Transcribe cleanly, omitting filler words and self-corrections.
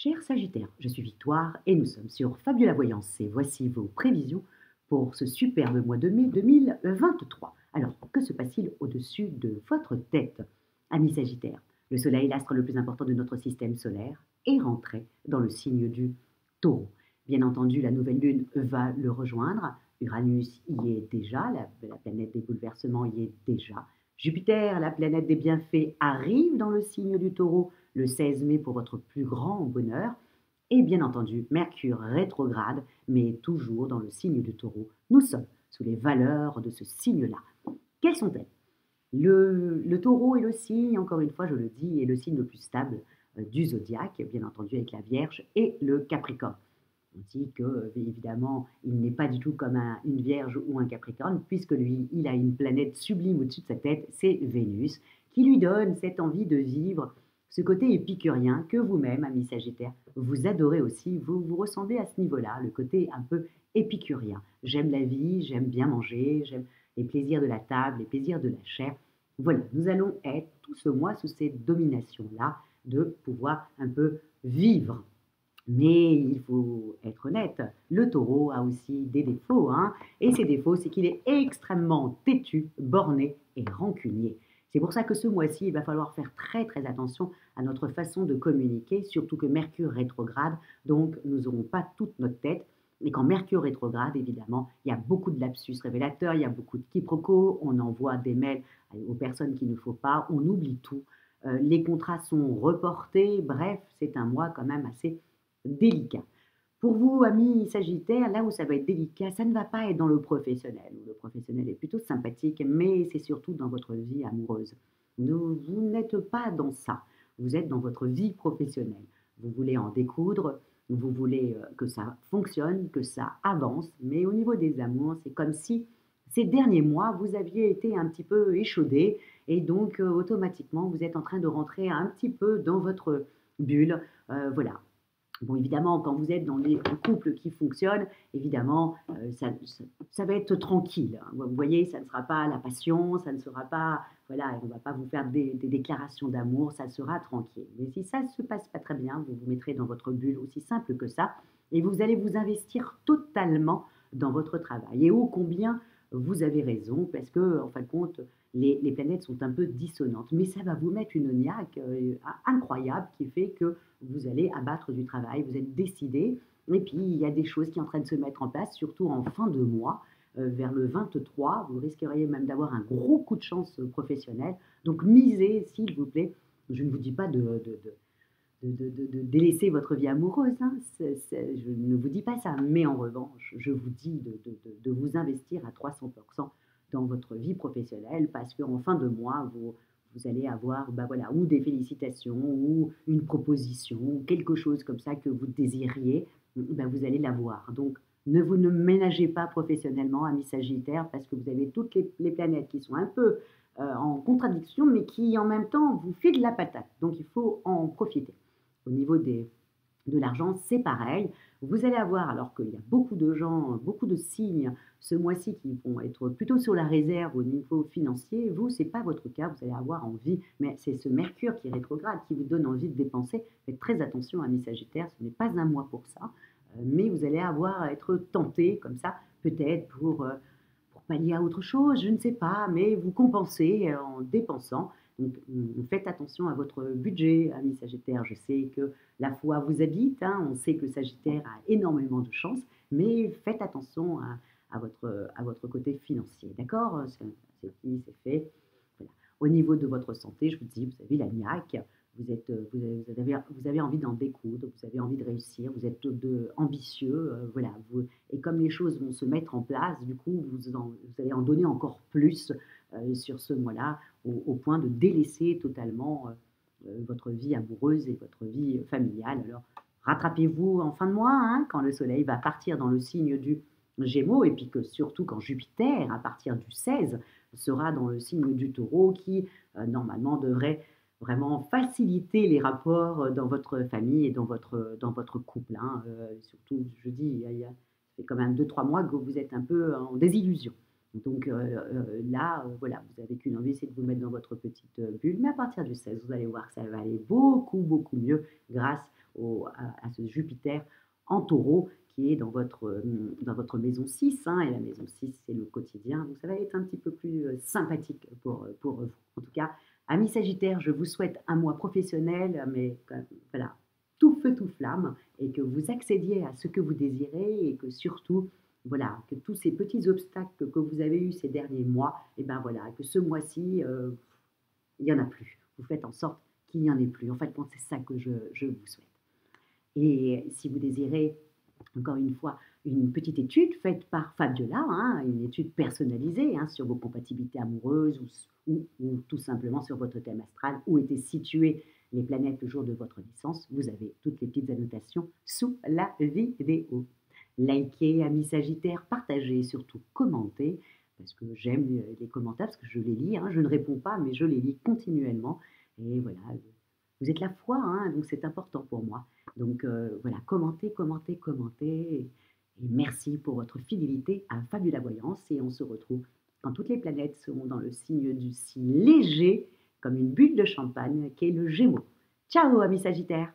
Cher Sagittaire, je suis Victoire et nous sommes sur Fabiola Voyance et voici vos prévisions pour ce superbe mois de mai 2023. Alors, que se passe-t-il au-dessus de votre tête, ami Sagittaire? Le Soleil, l'astre le plus important de notre système solaire, est rentré dans le signe du Taureau. Bien entendu, la nouvelle lune va le rejoindre. Uranus y est déjà, la planète des bouleversements y est déjà. Jupiter, la planète des bienfaits, arrive dans le signe du Taureau le 16 mai pour votre plus grand bonheur. Et bien entendu, Mercure rétrograde, mais toujours dans le signe du Taureau. Nous sommes sous les valeurs de ce signe-là. Quelles sont-elles? Le Taureau est le signe, encore une fois je le dis, est le signe le plus stable du zodiaque, bien entendu avec la Vierge et le Capricorne. On dit que, évidemment, il n'est pas du tout comme une Vierge ou un Capricorne, puisque lui, il a une planète sublime au-dessus de sa tête, c'est Vénus, qui lui donne cette envie de vivre, ce côté épicurien que vous-même, ami Sagittaire, vous adorez aussi, vous ressemblez à ce niveau-là, le côté un peu épicurien. J'aime la vie, j'aime bien manger, j'aime les plaisirs de la table, les plaisirs de la chair. Voilà, nous allons être tout ce mois sous cette domination-là de pouvoir un peu vivre. Mais il faut être honnête, le taureau a aussi des défauts, hein, et ses défauts, c'est qu'il est extrêmement têtu, borné et rancunier. C'est pour ça que ce mois-ci, il va falloir faire très très attention à notre façon de communiquer, surtout que Mercure rétrograde, donc nous n'aurons pas toute notre tête. Et quand Mercure rétrograde, évidemment, il y a beaucoup de lapsus révélateurs, il y a beaucoup de quiproquos, on envoie des mails aux personnes qu'il ne faut pas, on oublie tout, les contrats sont reportés, bref, c'est un mois quand même assez délicat. Pour vous, amis Sagittaires, là où ça va être délicat, ça ne va pas être dans le professionnel. Le professionnel est plutôt sympathique, mais c'est surtout dans votre vie amoureuse. Vous n'êtes pas dans ça. Vous êtes dans votre vie professionnelle. Vous voulez en découdre, vous voulez que ça fonctionne, que ça avance, mais au niveau des amours, c'est comme si ces derniers mois, vous aviez été un petit peu échaudé et donc automatiquement, vous êtes en train de rentrer un petit peu dans votre bulle. Voilà, bon, évidemment, quand vous êtes dans un couple qui fonctionne, évidemment, ça va être tranquille, hein. Vous voyez, ça ne sera pas la passion, ça ne sera pas, voilà, on ne va pas vous faire des déclarations d'amour, ça sera tranquille. Mais si ça ne se passe pas très bien, vous vous mettrez dans votre bulle, aussi simple que ça, et vous allez vous investir totalement dans votre travail. Et ô combien vous avez raison, parce que, en fin de compte, les planètes sont un peu dissonantes. Mais ça va vous mettre une niaque incroyable qui fait que vous allez abattre du travail, vous êtes décidé. Et puis, il y a des choses qui sont en train de se mettre en place, surtout en fin de mois, vers le 23. Vous risqueriez même d'avoir un gros coup de chance professionnel. Donc, misez, s'il vous plaît. Je ne vous dis pas de délaisser votre vie amoureuse, hein. Je ne vous dis pas ça. Mais en revanche, je vous dis de vous investir à 300% dans votre vie professionnelle parce qu'en fin de mois, vous allez avoir bah voilà, ou des félicitations, ou une proposition, ou quelque chose comme ça que vous désiriez, bah vous allez l'avoir. Donc, ne ménagez pas professionnellement, amis Sagittaire, parce que vous avez toutes les planètes qui sont un peu en contradiction, mais qui en même temps vous filent de la patate. Donc, il faut en profiter. Au niveau de l'argent, c'est pareil. Vous allez avoir, alors qu'il y a beaucoup de gens, beaucoup de signes ce mois-ci qui vont être plutôt sur la réserve au niveau financier. Vous, ce n'est pas votre cas, vous allez avoir envie, mais c'est ce Mercure qui est rétrograde qui vous donne envie de dépenser. Faites très attention, amis Sagittaire, ce n'est pas un mois pour ça, mais vous allez avoir à être tenté comme ça, peut-être pour pallier à autre chose, je ne sais pas, mais vous compensez en dépensant. Donc, faites attention à votre budget, amis Sagittaire. Je sais que la foi vous habite, hein, on sait que le Sagittaire a énormément de chance, mais faites attention à votre côté financier, d'accord? C'est dit, c'est fait. Voilà. Au niveau de votre santé, je vous dis, vous avez la niaque, vous avez envie d'en découdre, vous avez envie de réussir, vous êtes ambitieux, voilà. Et comme les choses vont se mettre en place, du coup, vous allez en donner encore plus sur ce mois-là, au point de délaisser totalement votre vie amoureuse et votre vie familiale. Alors, rattrapez-vous en fin de mois, hein, quand le soleil va partir dans le signe du Gémeaux, et puis que surtout quand Jupiter, à partir du 16, sera dans le signe du Taureau, qui normalement devrait vraiment faciliter les rapports dans votre famille et dans votre couple, hein. Surtout, je dis, ça fait quand même 2-3 mois que vous êtes un peu en désillusion. Donc là, voilà, vous avez qu'une envie, c'est de vous mettre dans votre petite bulle. Mais à partir du 16, vous allez voir que ça va aller beaucoup, beaucoup mieux grâce à ce Jupiter en taureau qui est dans votre maison 6, hein, et la maison 6, c'est le quotidien, donc ça va être un petit peu plus sympathique pour vous. En tout cas, amis Sagittaires, je vous souhaite un mois professionnel, mais voilà, tout feu, tout flamme, et que vous accédiez à ce que vous désirez, et que surtout, voilà, que tous ces petits obstacles que vous avez eus ces derniers mois, et ben voilà, que ce mois-ci, il n'y en a plus. Vous faites en sorte qu'il n'y en ait plus. En fait, c'est ça que je vous souhaite. Et si vous désirez, encore une fois, une petite étude faite par Fabiola, hein, une étude personnalisée hein, sur vos compatibilités amoureuses ou tout simplement sur votre thème astral, où étaient situées les planètes le jour de votre naissance, vous avez toutes les petites annotations sous la vidéo. Likez, amis Sagittaires, partagez et surtout commentez, parce que j'aime les commentaires, parce que je les lis, hein, je ne réponds pas, mais je les lis continuellement. Et voilà, vous êtes la foi, hein, donc c'est important pour moi. Donc voilà, commentez, commentez, commentez. Et merci pour votre fidélité à Fabiola Voyance. Et on se retrouve quand toutes les planètes seront dans le signe du signe léger, comme une bulle de champagne, qui est le Gémeaux. Ciao, amis Sagittaires!